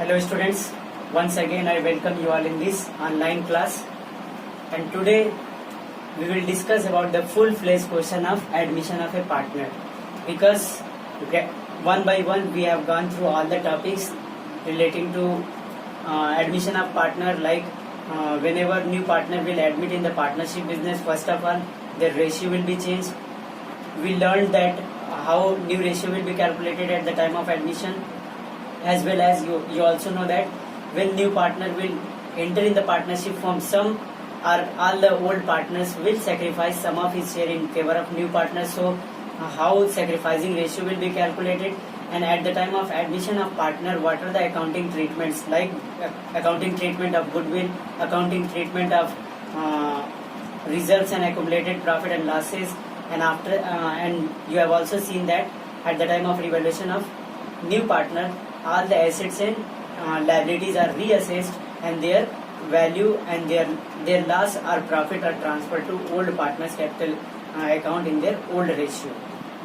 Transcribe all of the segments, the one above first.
Hello students, once again I welcome you all in this online class, and today we will discuss about the full-fledged question of admission of a partner, because one by one we have gone through all the topics relating to admission of partner, like whenever new partner will admit in the partnership business, first of all their ratio will be changed. We learned that how new ratio will be calculated at the time of admission, as well as you also know that when new partner will enter in the partnership firm, some or all the old partners will sacrifice some of his share in favor of new partners. So how sacrificing ratio will be calculated, and at the time of admission of partner, what are the accounting treatments, like accounting treatment of goodwill, accounting treatment of reserves and accumulated profit and losses, and after and you have also seen that at the time of revaluation of new partner, all the assets and liabilities are reassessed, and their value and their loss or profit are transferred to old partners capital account in their old ratio.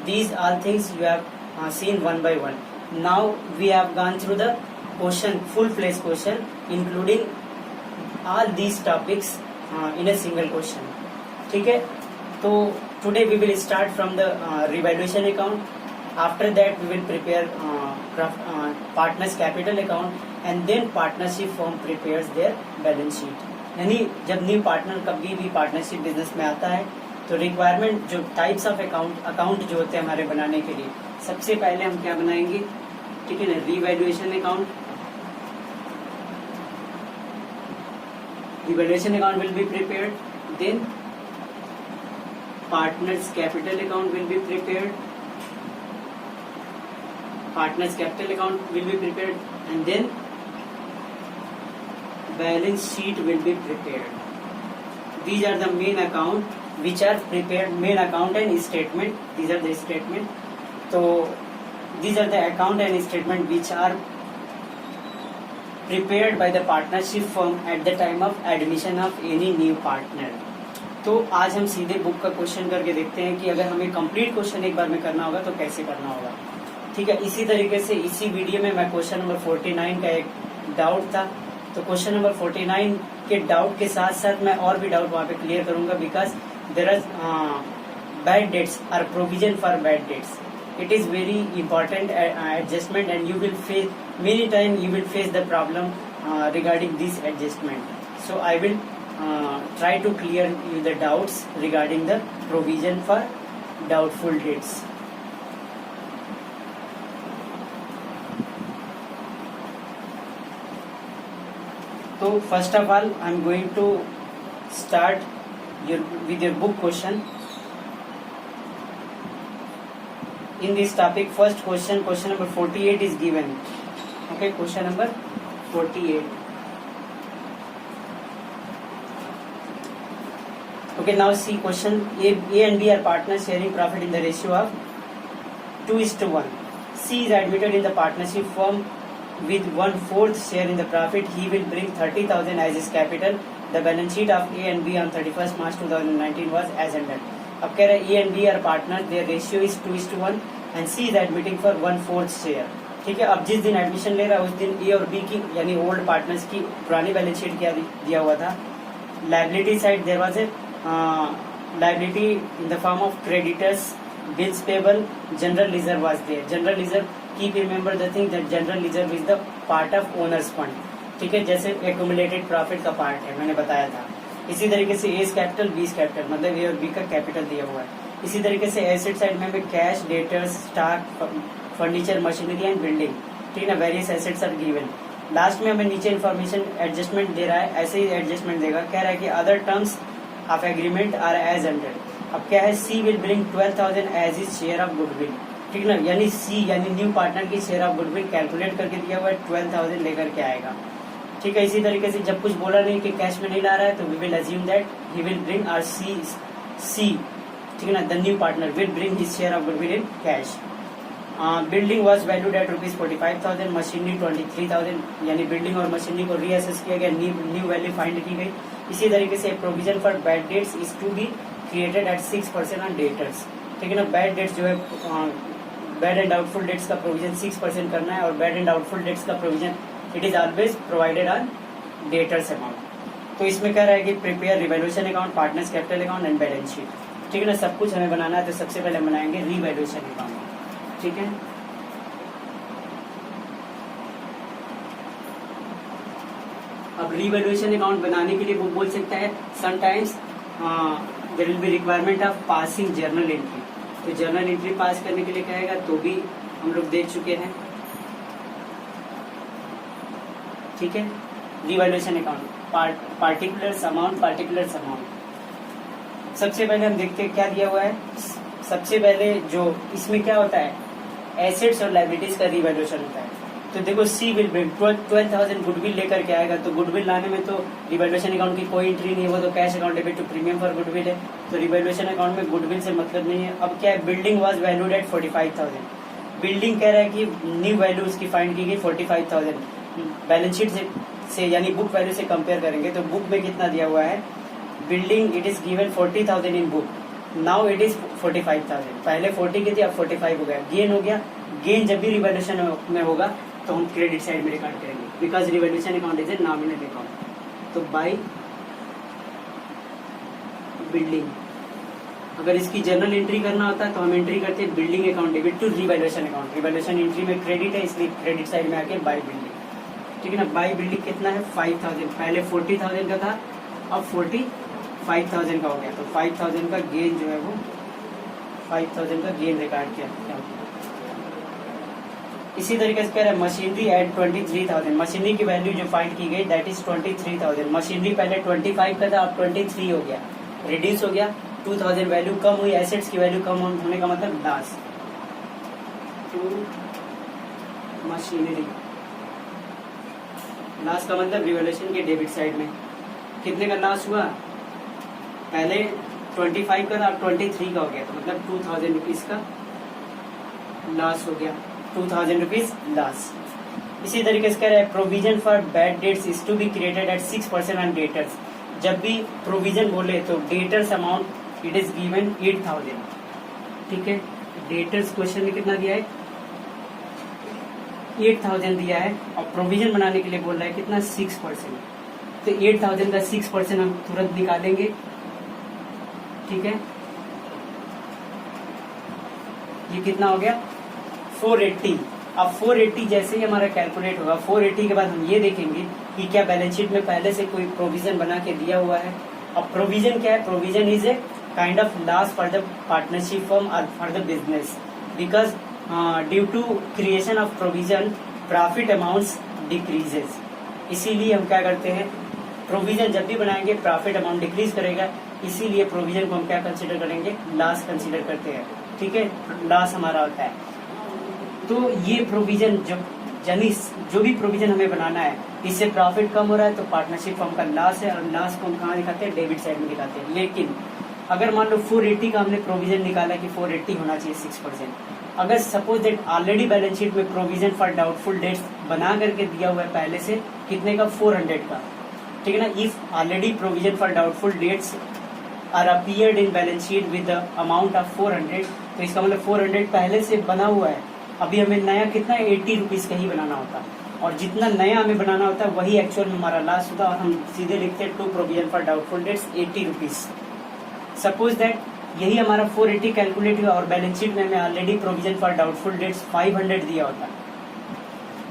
These all things you have seen one by one. Now we have gone through the question, full-fledged question, including all these topics in a single question. Okay? So today we will start from the revaluation account. After that we will prepare partners capital account, and then partnership firm prepares their balance sheet. यानी जब new partner कभी भी partnership business में आता है तो requirement जो types of account जो होते हैं हमारे बनाने के लिए, सबसे पहले हम क्या बनाएंगे, ठीक है ना, revaluation account. Revaluation account will be prepared, then partners capital account will be prepared, partners capital account will be prepared, and then balance sheet will be prepared. These are the main account which are prepared, main account and statement. These are the statement. So these are the account and statement which are prepared by the partnership firm at the time of admission of any new partner. तो आज हम सीधे book का question करके देखते हैं कि अगर हमें कंप्लीट क्वेश्चन एक बार में करना होगा तो कैसे करना होगा. ठीक है, इसी तरीके से इसी वीडियो में मैं क्वेश्चन नंबर 49 का एक डाउट था, तो क्वेश्चन नंबर 49 के डाउट के साथ साथ मैं और भी डाउट वहाँ पे क्लियर करूंगा, because there are bad debts और provision for bad debts. It is very important adjustment, and you will face many time you will face the problem regarding this adjustment. So I will try to clear you the doubts regarding the provision for doubtful debts. So first of all I am going to start with your book question. In this topic, first question number 48 is given. Okay, question number 48. Okay, now see question. A and B are partners sharing profit in the ratio of 2:1. C is admitted in the partnership firm with 1/4 share in the profit. He will bring 30,000 as his capital. The balance sheet of A and B on 31st March 2019 was as under. अब कह रहे A and B are partners, their ratio is 2:1 and C is admitting for 1/4 share. ठीक है, अब जिस दिन admission ले रहा है उस दिन A और B की यानी ओल्ड पार्टनर्स की पुरानी बैलेंस शीट क्या दिया हुआ था. Liability side there was a liability in the form of creditors, bills payable, general reserve was there. General reserve, keep remember the thing that general reserve is the part of owners fund. ठीक है, जैसे accumulated profit का part है, मैंने बताया था. इसी तरीके से A कैपिटल, B कैपिटल, मतलब A और B का कैपिटल दिया हुआ है. इसी तरीके से एसेट साइड में हमें cash, debtors, stock, furniture, machinery and building, ठीक है ना, various assets are given. Last में हमें नीचे इन्फॉर्मेशन एडजस्टमेंट दे रहा है, ऐसे ही एडजस्टमेंट देगा. कह रहा है कि other terms of agreement are as under. अब क्या है, C will bring 12,000 as his share of goodwill. ठीक ना, यानी सी यानी न्यू पार्टनर की शेयर ऑफ गुडविल कैलकुलेट करके दिया हुआ है, 12,000 लेकर के आएगा. ठीक है, इसी तरीके से जब कुछ बोला नहीं कि कैश में नहीं ला रहा है, तो we will assume that he will bring R C, ठीक है ना, the new partner will bring his share of goodwill in cash. Building was valued at ₹45,000, machinery 23,000, यानी बिल्डिंग और मशीनरी को रीअसेस किया गया, न्यू वैल्यू फाइंड की गई. इसी तरीके से provision for bad debts is to be created at 6% on debtors. ठीक है ना, बैड डेट्स जो है बैड एंड डाउटफुल डेट्स का प्रोविजन 6% करना है, और बैड एंड डाउटफुल डेट्स का provision it is always provided on debtors amount. तो इसमें कह रहा है कि prepare revaluation account, partners capital account and balance sheet. ठीक है ना, सब कुछ हमें बनाना है। तो सबसे पहले हम बनाएंगे रिवैल्यूएशन अकाउंट। ठीक है, अब रिवैल्यूएशन अकाउंट बनाने के लिए वो बोल सकता है sometimes there will be requirement of passing journal entry. तो जर्नल एंट्री पास करने के लिए कहेगा, तो भी हम लोग देख चुके हैं। ठीक है, रिवैल्यूएशन अकाउंट पार्टिकुलर्स अमाउंट। सबसे पहले हम देखते हैं क्या दिया हुआ है। सबसे पहले जो इसमें क्या होता है, एसेट्स और लायबिलिटीज का रिवैल्यूएशन होता है। तो देखो सी विल ब्रिंग 12,000 गुडविल लेकर के आएगा। तो गुडविल लाने में तो रिवैल्यूएशन अकाउंट की कोई एंट्री नहीं है, वो तो cash account debit to premium for goodwill है। तो रिवैल्यूएशन अकाउंट में गुडविल से मतलब नहीं है। अब क्या है, building was valued at 45,000। Building कह रहा है कि न्यू वैल्यू उसकी फाइंड की गई 45,000। बैलेंस शीट से यानी बुक वैल्यू से कंपेयर करेंगे तो बुक में कितना दिया हुआ है, building it is given 40,000 in book, now it is 45,000। पहले 40 की थी, अब 45 हो गया। गेन हो गया। गेन जब भी रिवैल्यूएशन में होगा तो हम क्रेडिट साइड में रिकॉर्ड करेंगे, because revaluation account is a nominal account. तो बाय बिल्डिंग, अगर इसकी जर्नल एंट्री करना होता है तो हम एंट्री करते हैं building account debit to revaluation account. Revaluation entry में क्रेडिट है, इसलिए क्रेडिट साइड में आके बाय बिल्डिंग। ठीक है ना, बाय बिल्डिंग कितना है 5,000। पहले 40,000 का था, अब 45,000 का हो गया। तो 5,000 का गेन जो है वो 5,000 का गेन रिकॉर्ड किया। इसी तरीके से कह रहा है मशीनरी एट 23,000। मशीनरी की वैल्यू जो फाइंड की गई दैट इज 23,000। मशीनरी पहले 25 का था, अब 23 हो गया, रिड्यूस हो गया। 2,000 वैल्यू कम हुई, एसेट्स की वैल्यू कम होने का मतलब लॉस। तो मशीनरी लॉस का मतलब रिवैल्यूएशन के डेबिट साइड में कितने का लॉस हुआ, पहले 25 का था, अब 23 का हो गया। तो मतलब 2,000 रुपीज का लॉस हो गया, 2,000 रुपीज लॉस। इसी तरीके से कह रहे हैं provision for bad debts is to be created at 6% on debtors. जब भी प्रोविजन बोले तो debtors amount it is given 8,000। ठीक है, डेटर्स क्वेश्चन में कितना दिया है, 8,000 दिया है, और प्रोविजन बनाने के लिए बोल रहा है कितना 6%। तो 8,000 का 6% हम तुरंत निकालेंगे। ठीक है, ये कितना हो गया 480। अब 480 जैसे ही हमारा कैलकुलेट होगा, 480 के बाद हम ये देखेंगे कि क्या बैलेंस शीट में पहले से कोई प्रोविजन बना के दिया हुआ है। अब प्रोविजन क्या है, provision is a kind of loss for the partnership firm और for the business, because due to creation of provision profit amounts decreases. इसीलिए हम क्या करते हैं, प्रोविजन जब भी बनाएंगे प्रॉफिट अमाउंट डिक्रीज करेगा, इसीलिए प्रोविजन को हम क्या कंसीडर करेंगे, लॉस कंसीडर करते हैं। ठीक है, लॉस हमारा होता है। तो ये प्रोविजन यानी जो भी प्रोविजन हमें बनाना है, इससे प्रॉफिट कम हो रहा है तो पार्टनरशिप फर्म का लॉस है, और लॉस को हम कहाँ दिखाते हैं, डेबिट साइड में दिखाते हैं। लेकिन अगर मान लो 480 का हमने प्रोविजन निकाला कि 480 होना चाहिए 6%, अगर suppose that already balance sheet में प्रोविजन फॉर डाउटफुल डेट्स बना करके दिया हुआ है पहले से, कितने का 400 का। ठीक है ना, if already provision for doubtful debts are appeared in balance sheet with the amount of 400, तो इसका मतलब 400 पहले से बना हुआ है। अभी हमें नया कितना है 80 रुपीज का ही बनाना होता, और जितना नया हमें बनाना होता है वही एक्चुअल में हमारा लॉस होता, और हम सीधे लिखते हैं to provision for doubtful debts 80 rupees. Suppose that यही हमारा 480 कैलकुलेट हुआ और बैलेंस शीट में हमें already provision for doubtful dates 500 दिया होता,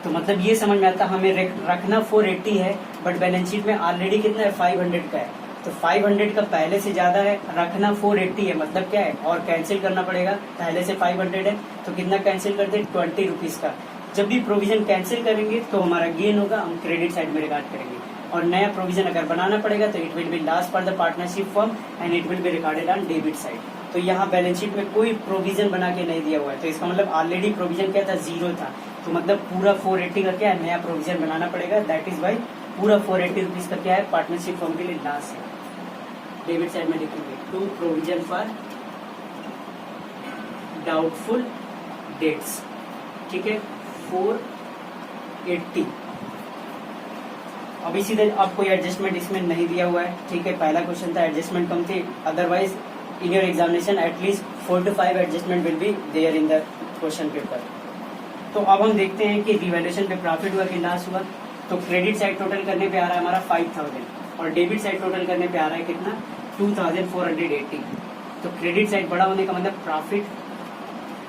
तो मतलब ये समझ में आता हमें रखना 480 है, बट बैलेंस शीट में ऑलरेडी कितना है 500 का है। तो 500 का पहले से ज्यादा है, रखना 480 है, मतलब क्या है, और कैंसिल करना पड़ेगा। पहले से 500 है तो कितना कैंसिल करते हैं 20 रुपीज का। जब भी प्रोविजन कैंसिल करेंगे तो हमारा गेन होगा, हम क्रेडिट साइड में रिकॉर्ड करेंगे। और नया प्रोविजन अगर बनाना पड़ेगा तो it will be loss for the partnership firm and it will be recorded on debit side. तो यहाँ बैलेंस शीट में कोई प्रोविजन बना के नहीं दिया हुआ है, तो इसका मतलब ऑलरेडी प्रोविजन क्या था, 0 था। तो मतलब पूरा 480 का क्या है, नया प्रोविजन बनाना पड़ेगा। दैट इज वाई पूरा 480 रुपीज का क्या है, पार्टनरशिप फर्म के लिए लॉस है। डेबिट साइड में लिखेंगे to provision for doubtful debts. ठीक है, 480। अब इसी तरह अब कोई एडजस्टमेंट इसमें नहीं दिया हुआ है। ठीक है, पहला क्वेश्चन था एडजस्टमेंट कम थी, otherwise in your examination at least 4 to 5 adjustment will be there in the question paper. तो अब हम देखते हैं कि रिवैल्यूएशन पे प्रॉफिट हुआ कि लॉस हुआ। तो क्रेडिट साइड टोटल करने पे आ रहा है हमारा 5000 और डेबिट साइड टोटल करने पे आ रहा है कितना 2480। तो क्रेडिट साइड बड़ा होने का मतलब प्रॉफिट।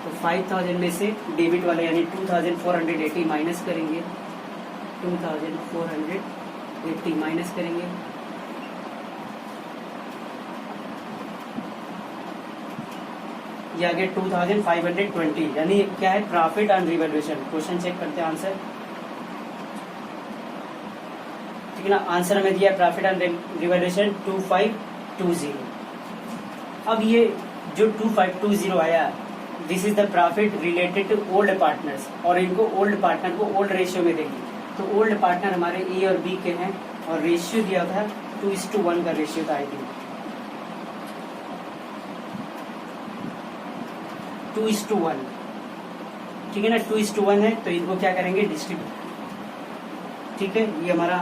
तो 5000 में से डेबिट वाला यानी 2480 माइनस करेंगे, 2480 माइनस करेंगे, ये आ गया 2520 यानी क्या है profit on revaluation. Question check करते हैं आंसर, ठीक है ना। आंसर हमें दिया प्रॉफिट ऑन रिवैल्यूएशन 2520। अब ये जो 2520 आया this is the profit related to old partners और इनको ओल्ड पार्टनर को ओल्ड रेशियो में देंगे। तो ओल्ड पार्टनर हमारे ए और बी के हैं और रेशियो दिया था 2:1 का रेशियो था आई थिंक 2:1, ठीक है ना। 2:1 है तो इनको क्या करेंगे डिस्ट्रीब्यूट, ठीक है। ये हमारा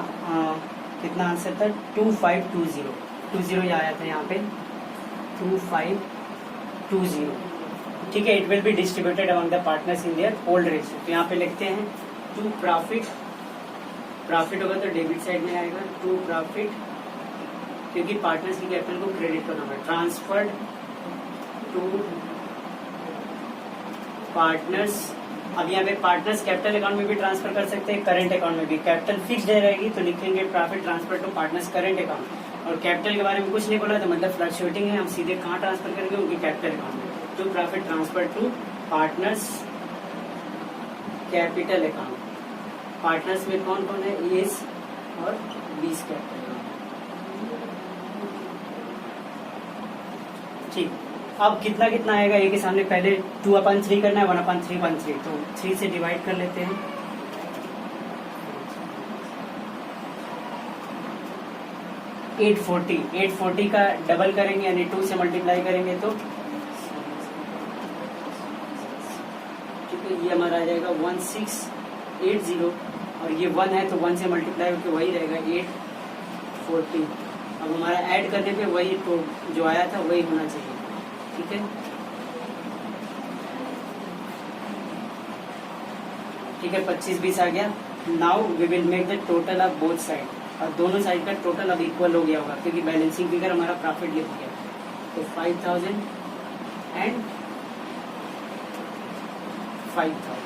कितना आंसर था 2520 आया था यहाँ पे 2520, ठीक है। It will be distributed among the partners in their old ratio. तो यहाँ पे लिखते हैं टू प्रॉफिट होगा तो डेबिट साइड में आएगा टू प्रॉफिट, क्योंकि पार्टनर्स की कैपिटल को क्रेडिट करना होगा। ट्रांसफर्ड टू पार्टनर्स, अब यहाँ पे पार्टनर्स कैपिटल अकाउंट में भी ट्रांसफर कर सकते हैं, करंट अकाउंट में भी। कैपिटल फिक्स्ड रहेगी तो लिखेंगे profit transfer to partners current account. और कैपिटल के बारे में कुछ नहीं बोला तो मतलब फ्लक्चुएटिंग है, हम सीधे कहाँ ट्रांसफर करेंगे उनके कैपिटल अकाउंट में। To profit transfer to partners capital account. Partners में कौन कौन है एस और बीस कैपिटल, ठीक। अब कितना कितना आएगा ए के सामने पहले 2/3 करना है 1/3 तो 3 से डिवाइड कर लेते हैं। एट फोर्टी का डबल करेंगे यानी 2 से मल्टीप्लाई करेंगे तो ठीक है, ये हमारा आ जाएगा 1680 और ये 1 है तो 1 से मल्टीप्लाई होकर वही रहेगा 840। अब हमारा ऐड करने पे वही तो जो आया था वही होना चाहिए, ठीक है। ठीक है 25-20 आ गया। Now we will make the total of both side और दोनों साइड का टोटल अब इक्वल हो गया होगा क्योंकि बैलेंसिंग फिगर हमारा प्रॉफिट लिख गया। तो 5000 एंड 5000,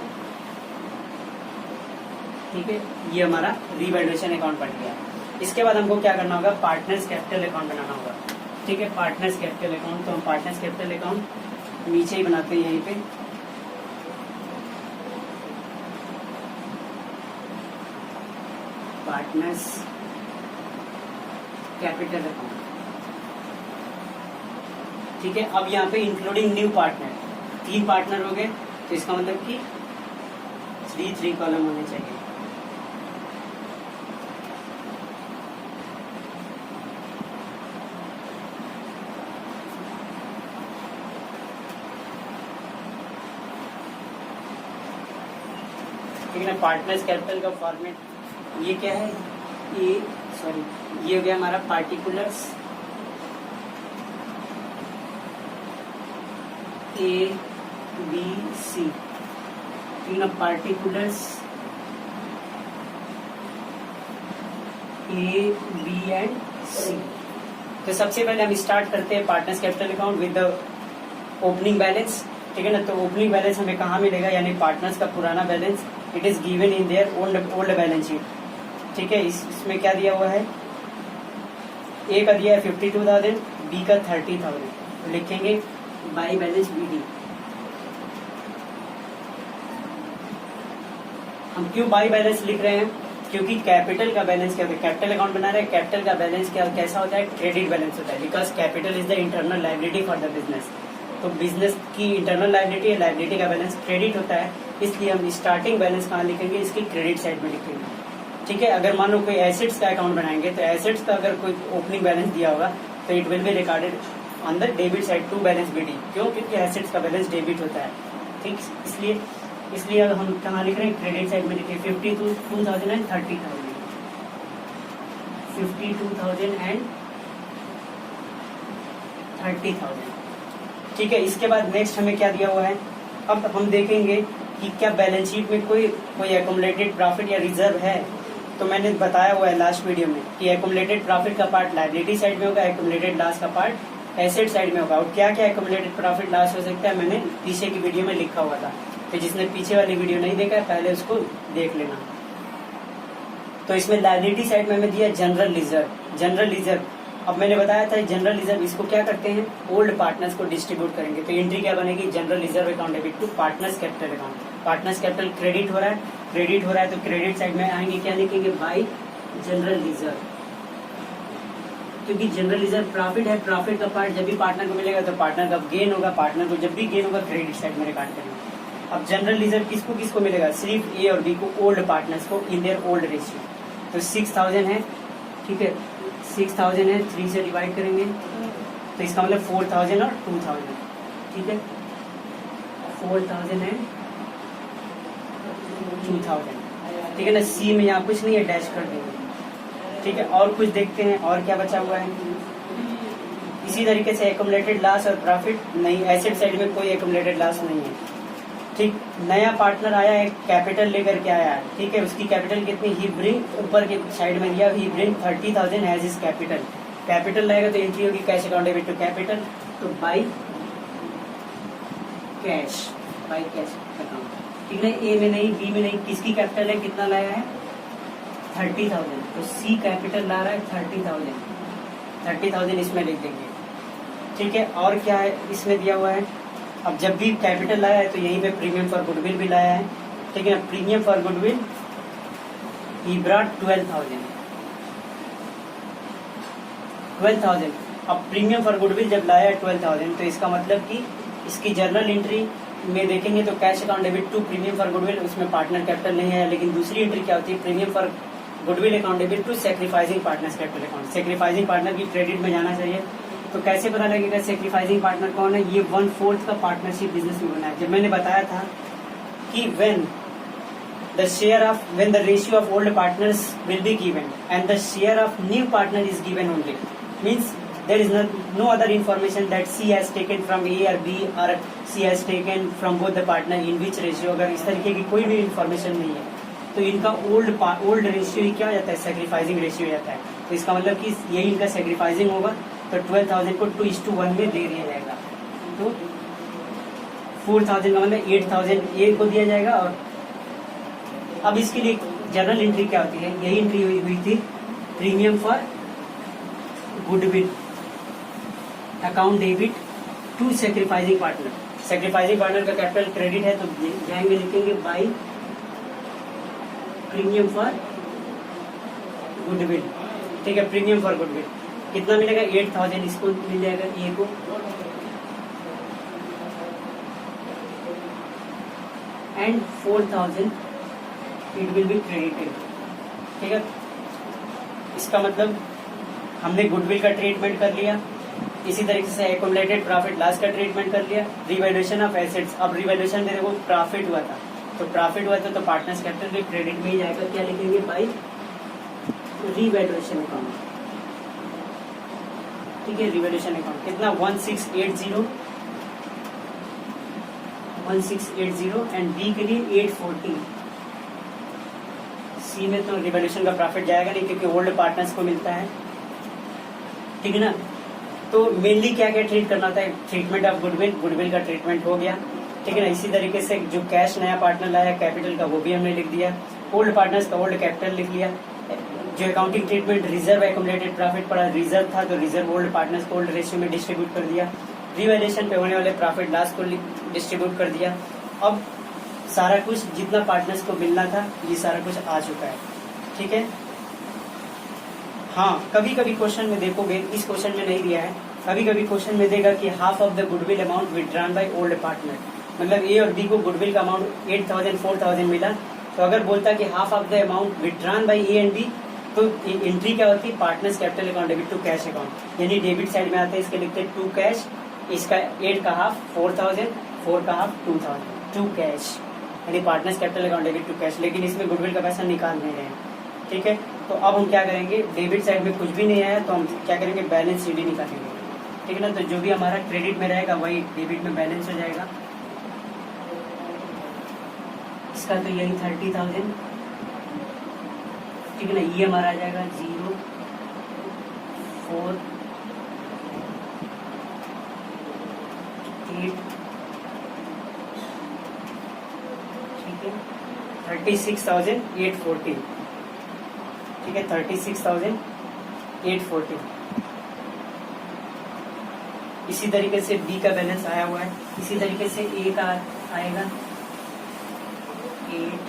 ठीक है। ये हमारा रिवैल्यूएशन अकाउंट बन गया। इसके बाद हमको क्या करना होगा पार्टनर्स कैपिटल अकाउंट बनाना होगा, ठीक है। पार्टनर्स कैपिटल अकाउंट, तो हम पार्टनर्स कैपिटल अकाउंट नीचे ही बनाते हैं यहीं पे। पार्टनर्स कैपिटल अकाउंट, ठीक है। अब यहाँ पे इंक्लूडिंग न्यू पार्टनर 3 पार्टनर हो गए तो इसका मतलब कि 3 कॉलम होने चाहिए। ठीक है ना। पार्टनर्स कैपिटल का फॉर्मेट ये क्या है, ये हो गया हमारा पार्टिकुलर्स ए बी सी, ठीक है ना। पार्टिकुलर्स ए बी एंड सी। तो सबसे पहले हम स्टार्ट करते हैं partners capital account with the opening balance, ठीक है ना। तो ओपनिंग बैलेंस हमें कहाँ मिलेगा यानी पार्टनर्स का पुराना balance, it is given in their old balance sheet, ठीक है। इसमें क्या दिया हुआ है, ए का दिया है 52,000, बी का 30,000, तो लिखेंगे बाई बैलेंस बीडी। हम क्यों बाई बैलेंस लिख रहे हैं, क्योंकि कैपिटल का बैलेंस क्या होता है, कैपिटल अकाउंट बना रहे हैं, कैपिटल का बैलेंस कैसा होता है क्रेडिट बैलेंस होता है, because capital is the internal liability for the business. तो बिजनेस की इंटरनल लायबिलिटी है, लायबिलिटी का बैलेंस क्रेडिट होता है, इसलिए हम स्टार्टिंग बैलेंस कहाँ लिखेंगे, इसकी क्रेडिट साइड में लिखेंगे, ठीक है। अगर मान लो कोई एसेट्स का अकाउंट बनाएंगे तो एसेट्स का अगर कोई ओपनिंग बैलेंस दिया होगा तो it will be recorded on the debit side to balance BD, क्यों, क्योंकि एसेट्स का बैलेंस डेबिट होता है, ठीक। इसलिए अब हम कहाँ लिख रहे हैं क्रेडिट साइड में लिखे 52,000 एंड 30,000, 52,000 एंड 30,000, ठीक है। इसके बाद नेक्स्ट हमें क्या दिया हुआ है, अब हम देखेंगे कि क्या बैलेंस शीट में कोई एक्युमुलेटेड प्रॉफिट या रिजर्व है, तो मैंने बताया हुआ है लास्ट वीडियो में कि एक्यूमुलेटेड प्रॉफिट का पार्ट लायबिलिटी साइड में होगा, एक्यूमुलेटेड लॉस का पार्ट एसेट साइड में होगा। और क्या क्या एक्यूमुलेटेड प्रॉफिट लॉस हो सकता है मैंने पीछे की वीडियो में लिखा हुआ था, तो जिसने पीछे वाली वीडियो नहीं देखा है पहले उसको देख लेना। तो इसमें लायबिलिटी साइड में हमें दिया जनरल रिजर्व। जनरल रिजर्व अब मैंने बताया था जनरल रिजर्व इसको क्या करते हैं, ओल्ड पार्टनर्स को डिस्ट्रीब्यूट करेंगे। तो एंट्री क्या बनेगी, general reserve account debit to partners capital account. Partners capital credit हो रहा है, तो क्रेडिट साइड में आएंगे, क्या लिखेंगे, बाय जनरल रिजर्व। क्योंकि जनरल रिजर्व प्रॉफिट है, प्रॉफिट का पार्ट जब भी पार्टनर को मिलेगा तो पार्टनर का गेन होगा, पार्टनर को जब भी गेन होगा क्रेडिट साइड में रिकॉर्ड करेंगे। अब जनरल रिजर्व किसको किसको मिलेगा, सिर्फ ए और बी को, ओल्ड पार्टनर्स को इन देयर ओल्ड रेशियो। तो 6000 है, ठीक है, 6000 है, 3 से डिवाइड करेंगे तो इसका मतलब 4000 और 2000, ठीक है, 4000 है 2000, ठीक है ना। सी में यहाँ कुछ नहीं है, डैश कर देंगे, ठीक है। और कुछ देखते हैं और क्या बचा हुआ है। इसी तरीके से एक्यूमुलेटेड लॉस और प्रॉफिट नहीं, एसेट साइड में कोई एक्यूमुलेटेड लॉस नहीं है, ठीक। नया पार्टनर आया है, कैपिटल लेकर के आया है, ठीक है, उसकी कैपिटल कितनी, ही ब्रिंग, ऊपर के साइड में दिया, he bring 30,000 as his capital. Capital लाएगा तो एंट्री होगी cash account debit to capital, तो by cash, by cash account, ठीक है। ए में नहीं, बी में नहीं, किसकी कैपिटल है, कितना लाया है, 30,000, तो सी कैपिटल ला रहा है 30,000, 30,000 इसमें लिख देंगे, ठीक है। और क्या है इसमें दिया हुआ है, अब जब भी कैपिटल लाया है तो यहीं पे प्रीमियम फॉर गुडविल भी लाया है, ठीक है ना। Premium for goodwill he brought 12,000। अब प्रीमियम फॉर गुडविल जब लाया है 12,000 तो इसका मतलब कि इसकी जर्नल एंट्री में देखेंगे तो cash account debit to premium for goodwill, उसमें पार्टनर कैपिटल नहीं है, लेकिन दूसरी एंट्री क्या होती है, premium for goodwill account debit to sacrificing partners capital account. Sacrificing partner की क्रेडिट में जाना चाहिए। तो कैसे पता लगेगा सेक्रीफाइसिंग पार्टनर कौन है, ये 1/4 का पार्टनरशिप बिजनेस में बना है। जब मैंने बताया था कि when the ratio of old partners will be given and the share of new partner is given only, means there is no other information that C has taken from A or B or C has taken from both the partner in which ratio, अगर इस तरीके की कोई भी information नहीं है तो इनका ओल्ड रेशियो ही क्या हो जाता है, सेक्रीफाइसिंग रेशियो हो जाता है। तो इसका मतलब कि यही इनका सेक्रीफाइसिंग होगा, तो 12,000 को 2:1 में दे दिया जाएगा, तो 4,000 का मतलब 8,000 ए को दिया जाएगा। और अब इसके लिए जनरल एंट्री क्या होती है, यही एंट्री हुई थी, premium for goodwill account debit to sacrificing partner. Sacrificing partner का कैपिटल क्रेडिट है तो जाएंगे लिखेंगे बाय प्रीमियम फॉर गुडविल, ठीक है, प्रीमियम फॉर गुडविल कितना मिलेगा, 8,000 इसको मिल जाएगा ए को, and 4,000 it will be credited, ठीक है। इसका मतलब हमने गुडविल का ट्रीटमेंट कर लिया, इसी तरीके से एक्यूमुलेटेड प्रॉफिट लॉस का ट्रीटमेंट कर लिया, रिवैल्यूएशन ऑफ एसेट्स। अब रिवैल्यूएशन में देखो प्रॉफिट हुआ था, तो प्रॉफिट हुआ था तो पार्टनर्स कैपिटल भी क्रेडिट में ही जाएगा, क्या लिखेंगे, बाय रिवैल्यूएशन अकाउंट, ठीक है। रिवैल्यूएशन अकाउंट कितना, 1680 एंड बी के लिए 840। सी में तो रिवैल्यूएशन का प्रॉफिट जाएगा नहीं क्योंकि ओल्ड पार्टनर्स को मिलता है, ठीक है ना। तो मेनली क्या क्या ट्रीट करना था, ट्रीटमेंट ऑफ गुडविल का ट्रीटमेंट हो गया, ठीक है ना। इसी तरीके से जो कैश नया पार्टनर लाया कैपिटल का वो भी हमने लिख दिया, ओल्ड पार्टनर्स का ओल्ड कैपिटल लिख लिया। जो accounting treatment reserve accumulated profit पड़ा, रिजर्व था तो रिजर्व ओल्ड पार्टनर्स को ओल्ड रेशियो में डिस्ट्रीब्यूट कर दिया, रिवैल्यूएशन पे होने वाले प्रॉफिट लॉस को डिस्ट्रीब्यूट कर दिया। अब सारा कुछ जितना पार्टनर्स को मिलना था ये सारा कुछ आ चुका है, ठीक है। हाँ, कभी कभी क्वेश्चन में देखोगे, इस क्वेश्चन में नहीं दिया है, कभी कभी क्वेश्चन में देगा कि half of the goodwill amount withdrawn by old partner, मतलब ए और बी को गुडविल का अमाउंट 8,000 4,000 मिला, तो अगर बोलता कि half of the amount withdrawn by A and B, तो एंट्री क्या होती है, partners capital account debit to cash account, यानी डेबिट साइड में आते हैं, इसके लिखते हैं टू कैश, इसका 8 का हाफ 4,000, 4 का हाफ 2,000, टू कैश, यानी partners capital account debit to cash. लेकिन इसमें गुडविल का पैसा निकाल नहीं रहे हैं, ठीक है। तो अब हम क्या करेंगे, डेबिट साइड में कुछ भी नहीं आया तो हम क्या करेंगे, बैलेंस शीट ही निकालेंगे, ठीक है ना। तो जो भी हमारा क्रेडिट में रहेगा वही डेबिट में बैलेंस हो जाएगा। इसका तो यही 30,000 ठीक है ना, ये हमारा आ जाएगा 0 4 8, ठीक है 36,840, ठीक है 36,840। इसी तरीके से बी का बैलेंस आया हुआ है, इसी तरीके से ए का आएगा 8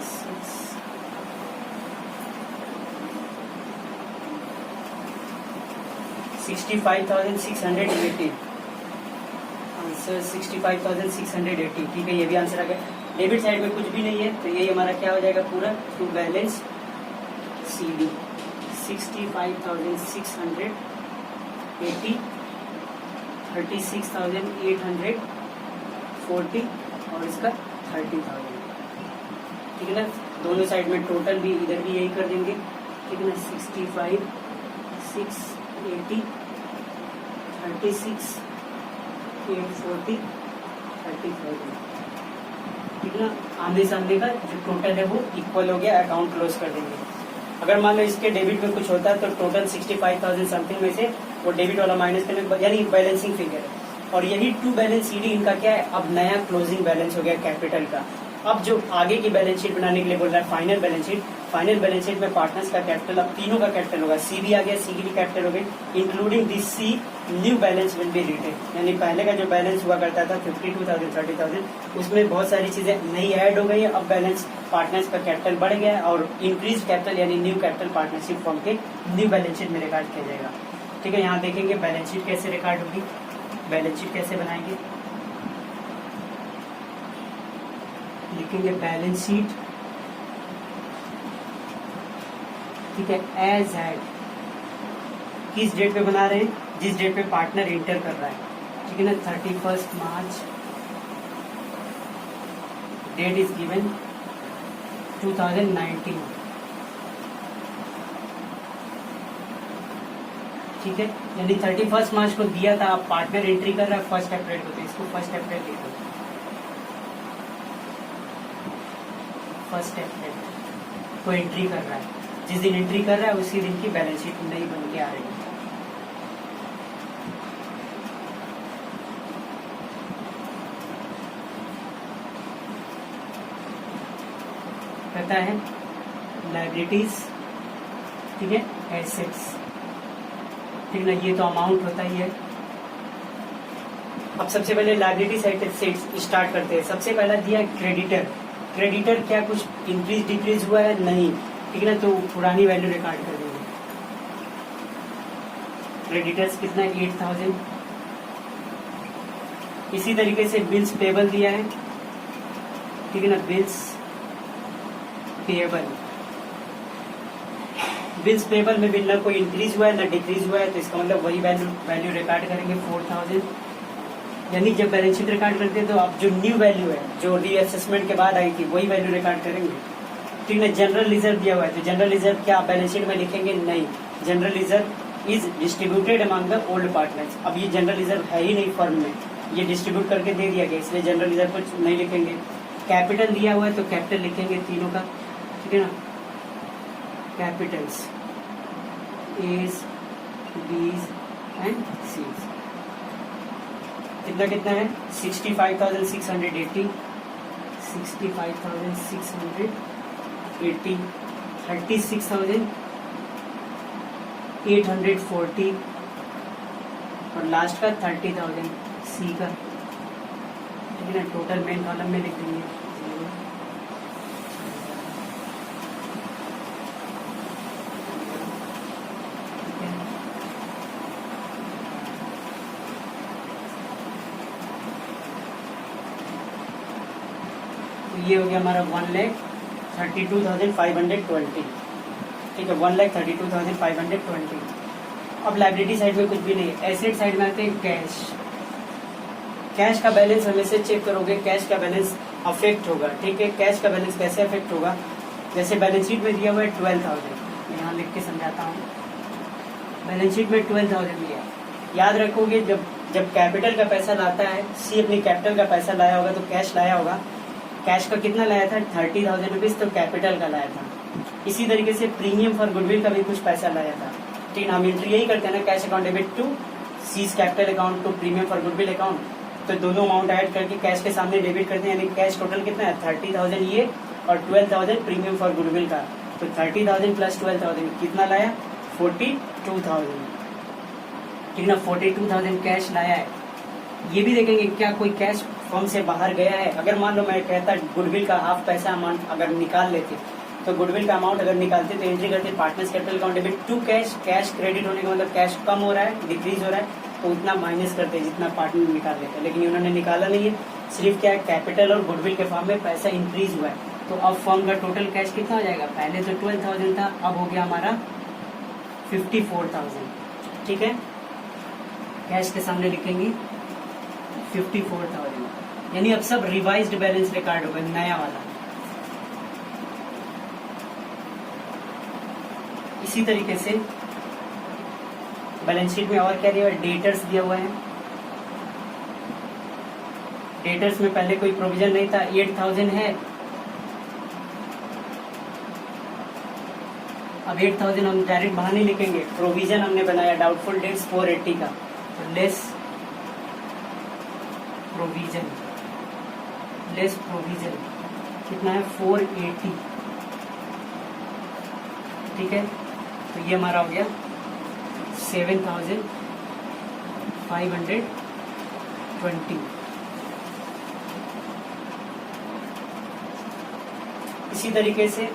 6 65,680, आंसर 65,680, ठीक है ये भी आंसर आ गया। डेबिट साइड में कुछ भी नहीं है तो यही हमारा क्या हो जाएगा पूरा टू बैलेंस CD 65,680, 36,840 और इसका 30,000, ठीक है ना। दोनों साइड में टोटल भी इधर भी यही कर देंगे, ठीक है ना 65 680 36 840 30,000, ठीक है ना। आमने सामने का जो टोटल है वो इक्वल हो गया, अकाउंट क्लोज कर देंगे। अगर मान लो इसके डेबिट में कुछ होता है तो टोटल 65,000 समथिंग में से वो डेबिट वाला माइनस करने, यानी बैलेंसिंग फिगर है। और यही टू बैलेंस CD इनका क्या है, अब नया क्लोजिंग बैलेंस हो गया कैपिटल का। अब जो आगे की बैलेंस शीट बनाने के लिए बोल रहा है final balance sheet, final balance sheet में पार्टनर्स का कैपिटल अब तीनों का कैपिटल होगा, C भी आ गया, C की भी कैपिटल हो गई, including this C new balance will be retained, यानी पहले का जो बैलेंस हुआ करता था 52,000 30,000 उसमें बहुत सारी चीजें नई ऐड हो गई है। अब बैलेंस पार्टनर्स का कैपिटल बढ़ गया है और इंक्रीज कैपिटल यानी न्यू कैपिटल पार्टनरशिप फॉर्म के न्यू बैलेंस शीट में रिकॉर्ड किया जाएगा, ठीक है। यहाँ देखेंगे बैलेंस शीट कैसे रिकॉर्ड होगी, बैलेंस शीट कैसे बनाएंगे, लिखेंगे बैलेंस शीट, ठीक है एज एट, किस डेट पे बना रहे हैं, जिस डेट पे पार्टनर इंटर कर रहा है, ठीक है ना 31 मार्च, डेट इज गिवन 2019, ठीक है, यानी 31 मार्च को दिया था, अब पार्टनर एंट्री कर रहा है 1 अप्रैल को, तो इसको 1 अप्रैल लिखो, 1 अप्रैल को एंट्री कर रहा है, जिस दिन एंट्री कर रहा है उसी दिन की बैलेंस शीट नई बन के आ रही है। कहता है लायबिलिटीज, ठीक है एसेट्स, ठीक ना, ये तो अमाउंट होता ही है। अब सबसे पहले लायबिलिटी साइड से स्टार्ट करते हैं। सबसे पहला दिया क्रेडिटर, क्रेडिटर क्या कुछ इंक्रीज डिक्रीज हुआ है, नहीं, ठीक है ना, तो पुरानी वैल्यू रिकॉर्ड कर देंगे। क्रेडिटर्स कितना 8,000। इसी तरीके से बिल्स पेबल दिया है, ठीक है ना, बिल्स पेबल, बिल्स पेबल में भी ना कोई इंक्रीज हुआ है ना डिक्रीज हुआ है, तो इसका मतलब वही वैल्यू रिकॉर्ड करेंगे 4,000। यानी जब बैलेंस शीट रिकॉर्ड करते हैं तो अब जो न्यू वैल्यू है जो रीअसेसमेंट के बाद आई थी वही वैल्यू रिकॉर्ड करेंगे, ठीक है। जनरल रिजर्व दिया हुआ है तो जनरल रिजर्व क्या आप बैलेंस शीट में लिखेंगे, नहीं, general reserve is distributed among the old partners. अब ये जनरल रिजर्व है ही नहीं फर्म में, ये डिस्ट्रीब्यूट करके दे दिया गया, इसलिए जनरल रिजर्व कुछ नहीं लिखेंगे। कैपिटल दिया हुआ है तो कैपिटल लिखेंगे तीनों का, ठीक है ना, Capitals A's, B's and C's। कितना कितना है 65,680, 65,680, 36,840 और लास्ट का 30,000 C का, ठीक है ना। टोटल मेन कॉलम में लिख देंगे 0। ये हो गया हमारा 1,32,520, ठीक है 1,32,520। अब लाइबिलिटी साइड में कुछ भी नहीं है। एसेट साइड में आते हैं कैश, कैश का बैलेंस हमेशा चेक करोगे, कैश का बैलेंस अफेक्ट होगा, ठीक है। कैश का बैलेंस कैसे अफेक्ट होगा, जैसे बैलेंस शीट में दिया हुआ है 12,000, यहाँ लिख के समझाता हूँ। बैलेंस शीट में 12,000 दिया, याद रखोगे जब कैपिटल का पैसा लाता है, सी अपनी कैपिटल का पैसा लाया होगा तो कैश लाया होगा, कैश का कितना लाया था 30,000 रुपीज, तो कैपिटल का लाया था इसी तरीके से प्रीमियम फॉर गुडविल का भी कुछ पैसा लाया था। ठीक है, हम एंट्री यही करते हैं ना, cash account debit to C's capital account to premium for goodwill account. तो दोनों अमाउंट ऐड करके कैश के सामने डेबिट करते हैं, यानी कैश टोटल कितना है 30,000 ये और 12,000 प्रीमियम फॉर गुडविल का। तो 30,000 प्लस 12,000 कितना लाया 42,000। ठीक ना, 42,000 कैश लाया है। ये भी देखेंगे क्या कोई कैश फर्म से बाहर गया है। अगर मान लो मैं कहता गुडविल का हाफ पैसा अमाउंट अगर निकाल लेते, तो गुडविल का अमाउंट अगर निकालते तो एंट्री करते partners capital account debit to cash. Cash credit होने का मतलब कैश कम हो रहा है, डिक्रीज हो रहा है, तो उतना माइनस करते हैं जितना पार्टनर निकाल लेते हैं। लेकिन उन्होंने निकाला नहीं है, सिर्फ क्या है कैपिटल और गुडविल के फॉर्म में पैसा इंक्रीज हुआ है। तो अब फर्म का टोटल कैश कितना हो जाएगा, पहले तो 12,000 था, अब हो गया हमारा 54,000। ठीक है, कैश के सामने लिखेंगे 54,000, यानी अब सब रिवाइज्ड बैलेंस रिकॉर्ड होगा, नया वाला। इसी तरीके से बैलेंस शीट में और क्या दिया हुआ है, डेटर्स दिया हुआ है। डेटर्स में पहले कोई प्रोविजन नहीं था, 8,000 है। अब 8,000 हम डायरेक्ट बाहर नहीं लिखेंगे, प्रोविजन हमने बनाया डाउटफुल डेट्स 480 का, तो लेस प्रोविजन कितना है 480। ठीक है, तो ये हमारा हो गया 7,520। इसी तरीके से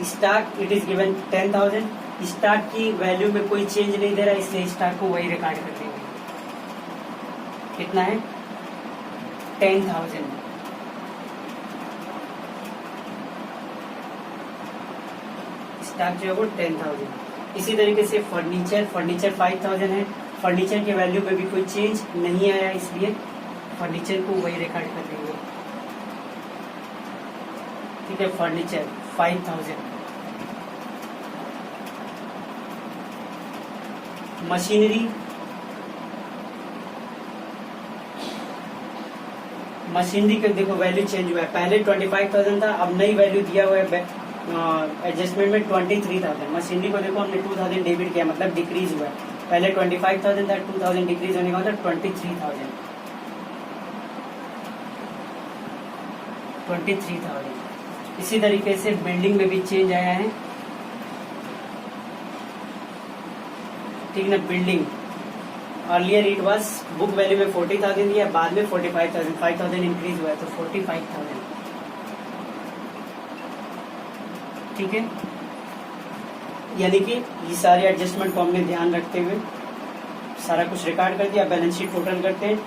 stock it is given 10,000। Stock की वैल्यू में कोई चेंज नहीं दे रहा, इसलिए स्टॉक को वही रिकॉर्ड कर देंगे। कितना है 10,000। स्टॉक जो है वो 10,000। इसी तरीके से फर्नीचर 5,000 है। फर्नीचर के वैल्यू में भी कोई चेंज नहीं आया, इसलिए फर्नीचर को वही रिकॉर्ड कर देंगे। ठीक है, फर्नीचर 5,000। मशीनरी का देखो वैल्यू चेंज हुआ है, पहले 25,000 था, अब नई वैल्यू दिया हुआ है एडजस्टमेंट में 23,000। मशीनरी को देखो हमने 2,000 डेबिट किया, मतलब डिक्रीज हुआ है। पहले 25,000 था, 2,000 डिक्रीज होने का मतलब 23,000। इसी तरीके से बिल्डिंग में भी चेंज आया है। ठीक ना, building earlier it was book value में 40,000 दिया, बाद में 45,000, 5,000 इंक्रीज हुआ है, तो 45,000। ठीक है, यानी कि ये सारे एडजस्टमेंट को हमने ध्यान रखते हुए सारा कुछ रिकॉर्ड कर दिया। बैलेंस शीट टोटल करते हैं,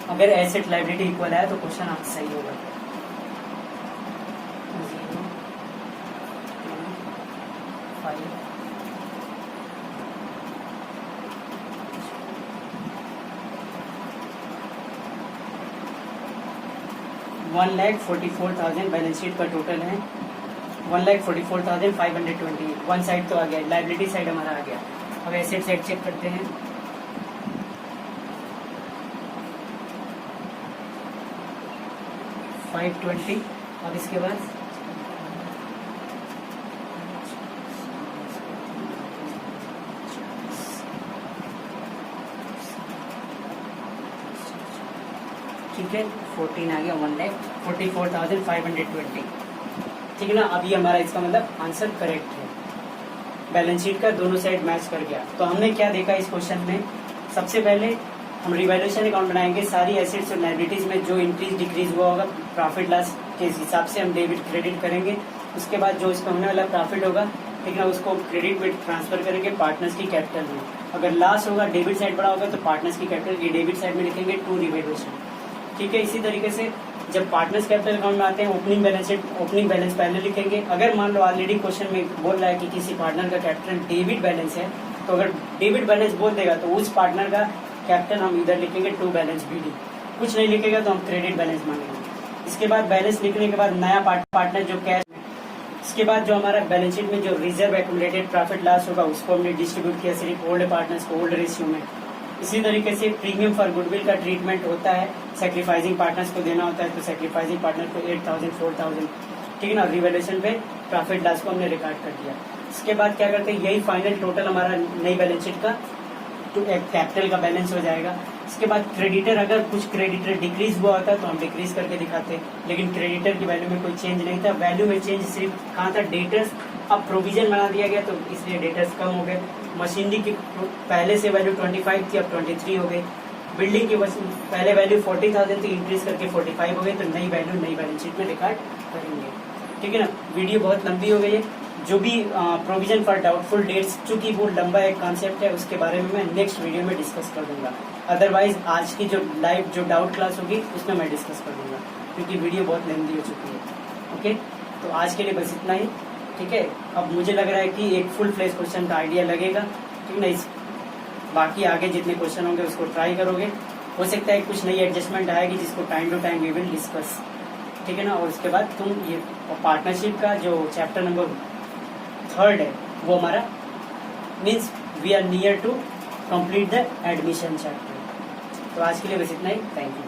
अगर एसेट लायबिलिटी इक्वल है तो क्वेश्चन आपका सही होगा। 1,44,000 बैलेंस शीट का टोटल है। 1,44,520। वन साइड तो आ गया, लायबिलिटी साइड हमारा आ गया। अब एसेट साइड चेक करते हैं। $520। अब इसके बाद ठीक है 14 आ गया, 1,44,520। ठीक है ना, अभी हमारा इसका मतलब आंसर करेक्ट है। बैलेंस शीट का दोनों साइड मैच कर गया। तो हमने क्या देखा इस क्वेश्चन में, सबसे पहले हम रिवैल्यूएशन अकाउंट बनाएंगे। सारी एसेट्स और लायबिलिटीज में जो इंक्रीज डिक्रीज हुआ होगा प्रॉफिट लॉस के हिसाब से हम डेबिट क्रेडिट करेंगे। उसके बाद जो इसका होने वाला प्रॉफिट होगा, ठीक है, उसको क्रेडिट में ट्रांसफर करेंगे पार्टनर्स की कैपिटल में। अगर लॉस होगा, डेबिट साइड बड़ा होगा, तो पार्टनर्स की कैपिटल ये डेबिट साइड में लिखेंगे टू रिवैल्यूएशन। ठीक है, इसी तरीके से जब पार्टनर्स कैपिटल अकाउंट में आते हैं, ओपनिंग बैलेंस पहले लिखेंगे। अगर मान लो ऑलरेडी क्वेश्चन में बोल रहा है कि किसी पार्टनर का कैपिटल डेबिट बैलेंस है, तो अगर डेबिट बैलेंस बोल देगा तो उस पार्टनर का कैपिटल हम इधर लिखेंगे टू बैलेंस बीडी। कुछ नहीं लिखेगा तो हम क्रेडिट बैलेंस मानेंगे। इसके बाद बैलेंस लिखने के बाद नया पार्टनर जो कैश, इसके बाद जो हमारा बैलेंस शीट में जो रिजर्व एक्यूमुलेटेड प्रॉफिट लॉस होगा उसको हमने डिस्ट्रीब्यूट किया सिर्फ ओल्ड पार्टनर्स को ओल्ड रेशियो में। इसी तरीके से प्रीमियम फॉर गुडविल का ट्रीटमेंट होता है, सैक्रिफाइसिंग पार्टनर्स को देना होता है, तो सैक्रिफाइसिंग पार्टनर को 8,000 4,000 ठीक है ना। रिवैल्यूएशन पे प्रॉफिट लॉस को हमने रिकॉर्ड कर दिया। इसके बाद क्या करते हैं, यही फाइनल टोटल हमारा नई बैलेंस शीट का तो एक कैपिटल का बैलेंस हो जाएगा। इसके बाद क्रेडिटर, अगर कुछ क्रेडिटर डिक्रीज हुआ होता तो हम डिक्रीज करके दिखाते हैं, लेकिन क्रेडिटर की वैल्यू में कोई चेंज नहीं था। वैल्यू में चेंज सिर्फ कहाँ था, डेटर्स। अब प्रोविजन बना दिया गया तो इसलिए डेटर्स कम हो गए। मशीनरी की पहले से वैल्यू 25 थी, अब 23 हो गई। बिल्डिंग की पहले वैल्यू 40,000 थी, इंक्रीज करके 45 हो गई। तो नई वैल्यू नई बैलेंस शीट में रिकॉर्ड करेंगे, ठीक है ना। वीडियो बहुत लंबी हो गई है। जो भी प्रोविजन फॉर डाउटफुल डेट्स, चूंकि वो लंबा एक कॉन्सेप्ट है, उसके बारे में मैं नेक्स्ट वीडियो में डिस्कस कर दूंगा। अदरवाइज आज की जो लाइव जो डाउट क्लास होगी उसमें मैं डिस्कस कर दूंगा, क्योंकि वीडियो बहुत लेंदी हो चुकी है। ओके, तो आज के लिए बस इतना ही, ठीक है। अब मुझे लग रहा है कि एक फुल फ्लेज क्वेश्चन का आइडिया लगेगा, ठीक है ना। बाकी आगे जितने क्वेश्चन होंगे उसको ट्राई करोगे, हो सकता है कुछ नई एडजस्टमेंट आएगी जिसको time to time we will discuss, ठीक है ना। और उसके बाद तुम ये पार्टनरशिप का जो चैप्टर नंबर 3 है वो हमारा means we are near to complete the admission chapter. तो आज के लिए बस इतना ही, थैंक यू।